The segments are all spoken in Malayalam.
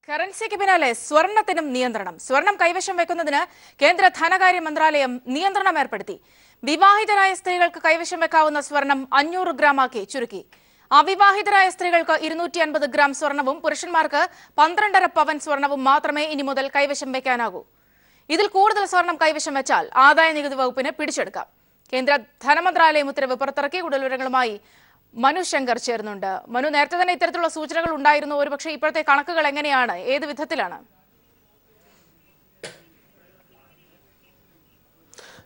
കറൻസിക്ക് പിന്നാലെ സ്വർണത്തിനും നിയന്ത്രണം. സ്വർണം കൈവശം വെക്കുന്നതിന് കേന്ദ്ര ധനകാര്യ മന്ത്രാലയം നിയന്ത്രണം ഏർപ്പെടുത്തി. വിവാഹിതരായ സ്ത്രീകൾക്ക് കൈവശം വെക്കാവുന്ന സ്വർണം 500 ഗ്രാമാക്കി ചുരുക്കി. അവിവാഹിതരായ സ്ത്രീകൾക്ക് 250 ഗ്രാം സ്വർണവും പുരുഷന്മാർക്ക് 12.5 പവൻ സ്വർണവും മാത്രമേ ഇനി മുതൽ കൈവശം വെക്കാനാകൂ. ഇതിൽ കൂടുതൽ സ്വർണം കൈവശം വെച്ചാൽ ആദായ നികുതി വകുപ്പിന് പിടിച്ചെടുക്കാം. കേന്ദ്ര ധനമന്ത്രാലയം ഉത്തരവ് പുറത്തിറക്കി. കൂടുതൽ വിവരങ്ങളുമായി മനു ശങ്കർ ചേർന്നുണ്ട്. മനു, നേരത്തെ തന്നെ ഇത്തരത്തിലുള്ള സൂചനകൾ ഉണ്ടായിരുന്നു. ഒരുപക്ഷെ ഇപ്പോഴത്തെ കണക്കുകൾ എങ്ങനെയാണ്, ഏത് വിധത്തിലാണ്?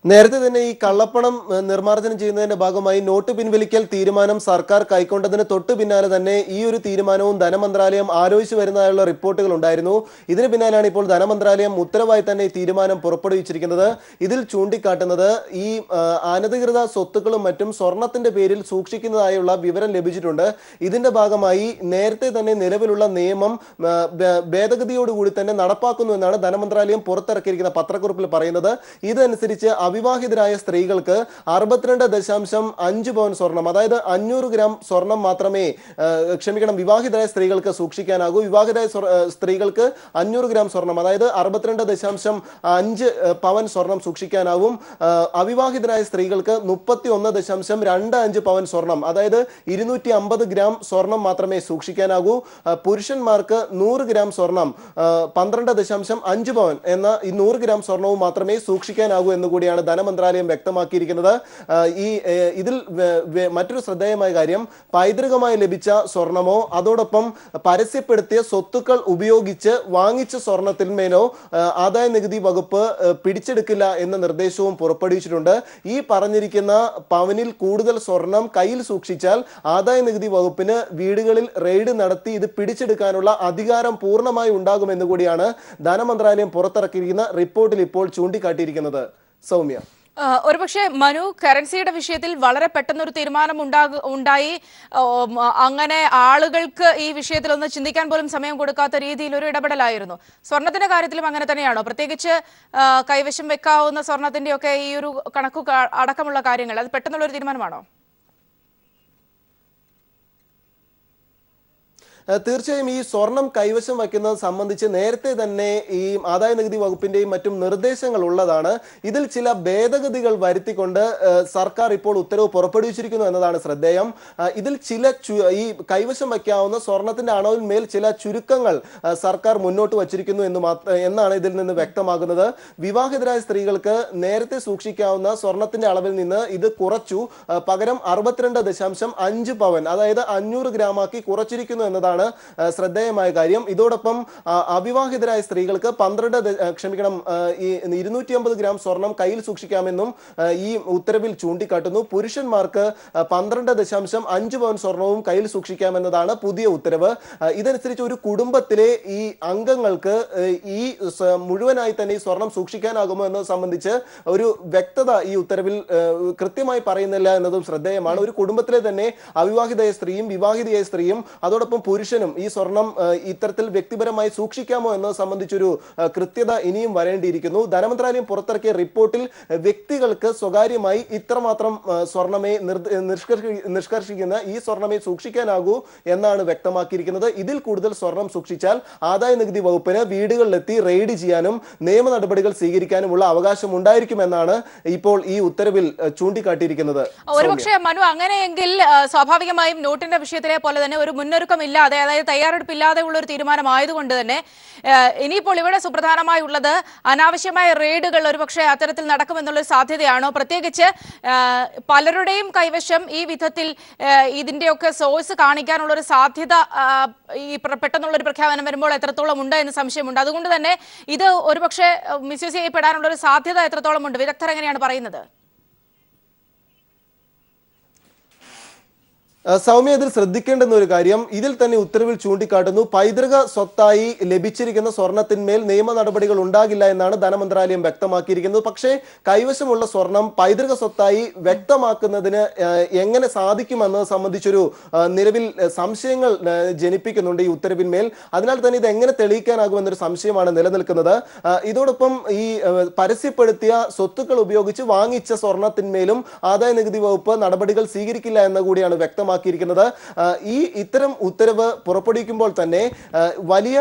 നേരത്തെ തന്നെ ഈ കള്ളപ്പണം നിർമ്മാർജ്ജനം ചെയ്യുന്നതിന്റെ ഭാഗമായി നോട്ട് പിൻവലിക്കൽ തീരുമാനം സർക്കാർ കൈക്കൊണ്ടതിന് തൊട്ടു പിന്നാലെ തന്നെ ഈ ഒരു തീരുമാനവും ധനമന്ത്രാലയം ആലോചിച്ചു വരുന്നതായുള്ള റിപ്പോർട്ടുകൾ ഉണ്ടായിരുന്നു. ഇതിന് പിന്നാലെയാണ് ഇപ്പോൾ ധനമന്ത്രാലയം ഉത്തരവായി തന്നെ ഈ തീരുമാനം പുറപ്പെടുവിച്ചിരിക്കുന്നത്. ഇതിൽ ചൂണ്ടിക്കാട്ടുന്നത് ഈ അനധികൃത സ്വത്തുക്കളും മറ്റും സ്വർണത്തിന്റെ പേരിൽ സൂക്ഷിക്കുന്നതായുള്ള വിവരം ലഭിച്ചിട്ടുണ്ട്. ഇതിന്റെ ഭാഗമായി നേരത്തെ തന്നെ നിലവിലുള്ള നിയമം ഭേദഗതിയോടുകൂടി തന്നെ നടപ്പാക്കുന്നു എന്നാണ് ധനമന്ത്രാലയം പുറത്തിറക്കിയിരിക്കുന്ന പത്രക്കുറിപ്പിൽ പറയുന്നത്. ഇതനുസരിച്ച് അവിവാഹിതരായ സ്ത്രീകൾക്ക് 62.5 പവൻ സ്വർണം, അതായത് 500 ഗ്രാം സ്വർണം മാത്രമേ വിവാഹിതരായ സ്ത്രീകൾക്ക് സൂക്ഷിക്കാനാകൂ. വിവാഹിതരായ സ്ത്രീകൾക്ക് 500 ഗ്രാം സ്വർണം, അതായത് 62.5 പവൻ സ്വർണം സൂക്ഷിക്കാനാവും. അവിവാഹിതരായ സ്ത്രീകൾക്ക് 31.25 പവൻ സ്വർണം, അതായത് 250 ഗ്രാം സ്വർണം മാത്രമേ സൂക്ഷിക്കാനാകൂ. പുരുഷന്മാർക്ക് 100 ഗ്രാം സ്വർണം, 12.5 പവൻ എന്ന ഈ 100 ഗ്രാം സ്വർണവും മാത്രമേ സൂക്ഷിക്കാനാകൂ എന്നുകൂടിയാണ് ധനമന്ത്രാലയം വ്യക്തമാക്കിയിരിക്കുന്നത്. ഇതിൽ മറ്റൊരു ശ്രദ്ധേയമായ കാര്യം, പൈതൃകമായി ലഭിച്ച സ്വർണമോ അതോടൊപ്പം പരസ്യപ്പെടുത്തിയ സ്വത്തുക്കൾ ഉപയോഗിച്ച് വാങ്ങിച്ച സ്വർണത്തിന്മേലോ ആദായ നികുതി വകുപ്പ് പിടിച്ചെടുക്കില്ല എന്ന നിർദ്ദേശവും പുറപ്പെടുവിച്ചിട്ടുണ്ട്. ഈ പറഞ്ഞിരിക്കുന്ന പവനിൽ കൂടുതൽ സ്വർണം കയ്യിൽ സൂക്ഷിച്ചാൽ ആദായ നികുതി വകുപ്പിന് വീടുകളിൽ റെയ്ഡ് നടത്തി ഇത് പിടിച്ചെടുക്കാനുള്ള അധികാരം പൂർണ്ണമായി ഉണ്ടാകുമെന്ന് കൂടിയാണ് ധനമന്ത്രാലയം പുറത്തിറക്കിയിരിക്കുന്ന റിപ്പോർട്ടിൽ ഇപ്പോൾ ചൂണ്ടിക്കാട്ടിയിരിക്കുന്നത്. സൗമ്യ, ഒരുപക്ഷെ മനു, കറൻസിയുടെ വിഷയത്തിൽ വളരെ പെട്ടെന്നൊരു തീരുമാനം ഉണ്ടായി. അങ്ങനെ ആളുകൾക്ക് ഈ വിഷയത്തിൽ ഒന്ന് ചിന്തിക്കാൻ പോലും സമയം കൊടുക്കാത്ത രീതിയിൽ ഒരു ഇടപെടലായിരുന്നു. സ്വർണത്തിന്റെ കാര്യത്തിലും അങ്ങനെ തന്നെയാണോ? പ്രത്യേകിച്ച് കൈവശം വെക്കാവുന്ന സ്വർണത്തിന്റെ ഒക്കെ ഈ ഒരു കണക്കു അടക്കമുള്ള കാര്യങ്ങൾ, അത് പെട്ടെന്നുള്ളൊരു തീരുമാനമാണോ? തീർച്ചയായും ഈ സ്വർണം കൈവശം വയ്ക്കുന്നത് സംബന്ധിച്ച് നേരത്തെ തന്നെ ഈ ആദായ നികുതി വകുപ്പിന്റെയും മറ്റും നിർദ്ദേശങ്ങൾ ഉള്ളതാണ്. ഇതിൽ ചില ഭേദഗതികൾ വരുത്തിക്കൊണ്ട് സർക്കാർ ഇപ്പോൾ ഉത്തരവ് പുറപ്പെടുവിച്ചിരിക്കുന്നു എന്നതാണ് ശ്രദ്ധേയം. ഇതിൽ ചില ഈ കൈവശം വയ്ക്കാവുന്ന സ്വർണത്തിന്റെ അളവിന്മേൽ ചില ചുരുക്കങ്ങൾ സർക്കാർ മുന്നോട്ട് വച്ചിരിക്കുന്നു എന്നാണ് ഇതിൽ നിന്ന് വ്യക്തമാകുന്നത്. വിവാഹിതരായ സ്ത്രീകൾക്ക് നേരത്തെ സൂക്ഷിക്കാവുന്ന സ്വർണത്തിന്റെ അളവിൽ നിന്ന് ഇത് കുറച്ചു. പകരം 62.5 പവൻ, അതായത് 500 ഗ്രാമാക്കി കുറച്ചിരിക്കുന്നു എന്നതാണ് ശ്രദ്ധേയമായ കാര്യം. ഇതോടൊപ്പം അവിവാഹിതരായ സ്ത്രീകൾക്ക് 250 ഗ്രാം സ്വർണം കയ്യിൽ സൂക്ഷിക്കാമെന്നും ഈ ഉത്തരവിൽ ചൂണ്ടിക്കാട്ടുന്നു. പുരുഷന്മാർക്ക് 12.5 പവൻ സ്വർണവും കയ്യിൽ സൂക്ഷിക്കാമെന്നതാണ് പുതിയ ഉത്തരവ്. ഇതനുസരിച്ച് ഒരു കുടുംബത്തിലെ ഈ അംഗങ്ങൾക്ക് ഈ മുഴുവനായി തന്നെ ഈ സ്വർണം സൂക്ഷിക്കാനാകുമോ എന്നത് സംബന്ധിച്ച് ഒരു വ്യക്തത ഈ ഉത്തരവിൽ കൃത്യമായി പറയുന്നില്ല എന്നതും ശ്രദ്ധേയമാണ്. ഒരു കുടുംബത്തിലെ തന്നെ അവിവാഹിതയായ സ്ത്രീയും വിവാഹിതയായ സ്ത്രീയും അതോടൊപ്പം പുരുഷനും ഈ സ്വർണം ഇത്തരത്തിൽ വ്യക്തിപരമായി സൂക്ഷിക്കാമോ എന്നത് സംബന്ധിച്ചൊരു കൃത്യത ഇനിയും വരേണ്ടിയിരിക്കുന്നു. ധനമന്ത്രാലയം പുറത്തിറക്കിയ റിപ്പോർട്ടിൽ വ്യക്തികൾക്ക് സ്വകാര്യമായി ഇത്രമാത്രം സ്വർണമേ നിഷ്കർഷിക്കുന്ന ഈ സ്വർണമേ സൂക്ഷിക്കാനാകൂ എന്നാണ് വ്യക്തമാക്കിയിരിക്കുന്നത്. ഇതിൽ കൂടുതൽ സ്വർണം സൂക്ഷിച്ചാൽ ആദായ നികുതി വകുപ്പിന് വീടുകളിലെത്തി റെയ്ഡ് ചെയ്യാനും നിയമ നടപടികൾ സ്വീകരിക്കാനുമുള്ള അവകാശം ഉണ്ടായിരിക്കുമെന്നാണ് ഇപ്പോൾ ഈ ഉത്തരവിൽ ചൂണ്ടിക്കാട്ടിയിരിക്കുന്നത്. ഒരുപക്ഷെ മനു, അങ്ങനെയെങ്കിൽ സ്വാഭാവികമായും നോട്ടിന്റെ വിഷയത്തിലെ പോലെ തന്നെ ഒരു മുന്നൊരുക്കമില്ലാതെ, അതായത് തയ്യാറെടുപ്പില്ലാതെ ഉള്ള ഒരു തീരുമാനമായതുകൊണ്ട് തന്നെ ഇനിയിപ്പോൾ ഇവിടെ സുപ്രധാനമായുള്ളത് അനാവശ്യമായ റെയ്ഡുകൾ ഒരുപക്ഷെ അത്തരത്തിൽ നടക്കുമെന്നുള്ളൊരു സാധ്യതയാണോ? പ്രത്യേകിച്ച് പലരുടെയും കൈവശം ഈ വിധത്തിൽ ഇതിന്റെയൊക്കെ സോഴ്സ് കാണിക്കാനുള്ളൊരു സാധ്യത ഈ പെട്ടെന്നുള്ളൊരു പ്രഖ്യാപനം വരുമ്പോൾ എത്രത്തോളം ഉണ്ട് എന്ന് സംശയമുണ്ട്. അതുകൊണ്ട് തന്നെ ഇത് ഒരുപക്ഷെ മിസ്യൂസ് ചെയ്യപ്പെടാനുള്ള ഒരു സാധ്യത എത്രത്തോളം ഉണ്ട്? വിദഗ്ധർ എങ്ങനെയാണ് പറയുന്നത്? സൗമ്യ, ഇതിൽ ശ്രദ്ധിക്കേണ്ടുന്ന ഒരു കാര്യം, ഇതിൽ തന്നെ ഉത്തരവിൽ ചൂണ്ടിക്കാട്ടുന്നു, പൈതൃക സ്വത്തായി ലഭിച്ചിരിക്കുന്ന സ്വർണത്തിന്മേൽ നിയമ നടപടികൾ ഉണ്ടാകില്ല എന്നാണ് ധനമന്ത്രാലയം വ്യക്തമാക്കിയിരിക്കുന്നത്. പക്ഷേ കൈവശമുള്ള സ്വർണം പൈതൃക സ്വത്തായി വ്യക്തമാക്കുന്നതിന് എങ്ങനെ സാധിക്കുമെന്നത് സംബന്ധിച്ചൊരു നിലവിൽ സംശയങ്ങൾ ജനിപ്പിക്കുന്നുണ്ട് ഈ ഉത്തരവിന്മേൽ. അതിനാൽ തന്നെ ഇത് എങ്ങനെ തെളിയിക്കാനാകുമെന്നൊരു സംശയമാണ് നിലനിൽക്കുന്നത്. ഇതോടൊപ്പം ഈ പരസ്യപ്പെടുത്തിയ സ്വത്തുക്കൾ ഉപയോഗിച്ച് വാങ്ങിച്ച സ്വർണത്തിന്മേലും ആദായ നികുതി വകുപ്പ് നടപടികൾ സ്വീകരിക്കില്ല എന്ന കൂടിയാണ് വ്യക്തമാക്കുന്നത്. വ്യക്തമാക്കിയിരിക്കുന്നത്. ഇത്തരം ഉത്തരവ് പുറപ്പെടുവിക്കുമ്പോൾ തന്നെ വലിയ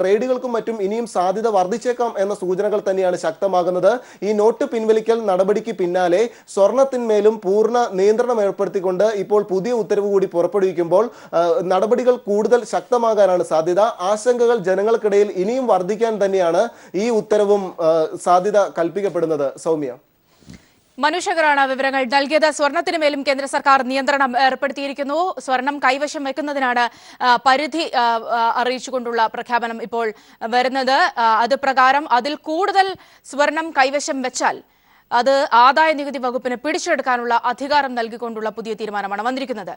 റെയ്ഡുകൾക്കും മറ്റും ഇനിയും സാധ്യത വർദ്ധിച്ചേക്കാം എന്ന സൂചനകൾ തന്നെയാണ് ശക്തമാകുന്നത്. ഈ നോട്ട് പിൻവലിക്കൽ നടപടിക്ക് പിന്നാലെ സ്വർണത്തിന്മേലും പൂർണ്ണ നിയന്ത്രണം ഏർപ്പെടുത്തിക്കൊണ്ട് ഇപ്പോൾ പുതിയ ഉത്തരവ് കൂടി പുറപ്പെടുവിക്കുമ്പോൾ നടപടികൾ കൂടുതൽ ശക്തമാകാനാണ് സാധ്യത. ആശങ്കകൾ ജനങ്ങൾക്കിടയിൽ ഇനിയും വർദ്ധിക്കാൻ തന്നെയാണ് ഈ ഉത്തരവും സാധ്യത കൽപ്പിക്കപ്പെടുന്നത്. സൗമ്യ, മനുഷ്യകരാണ് വിവരങ്ങൾ നൽകിയത്. സ്വർണത്തിന് മേലും കേന്ദ്ര സർക്കാർ നിയന്ത്രണം ഏർപ്പെടുത്തിയിരിക്കുന്നു. സ്വർണം കൈവശം വെക്കുന്നതിനാണ് പരിധി അറിയിച്ചുകൊണ്ടുള്ള പ്രഖ്യാപനം ഇപ്പോൾ വരുന്നത്. അത് പ്രകാരം അതിൽ കൂടുതൽ സ്വർണം കൈവശം വെച്ചാൽ അത് ആദായ നികുതി വകുപ്പിന് പിടിച്ചെടുക്കാനുള്ള അധികാരം നൽകിക്കൊണ്ടുള്ള പുതിയ തീരുമാനമാണ് വന്നിരിക്കുന്നത്.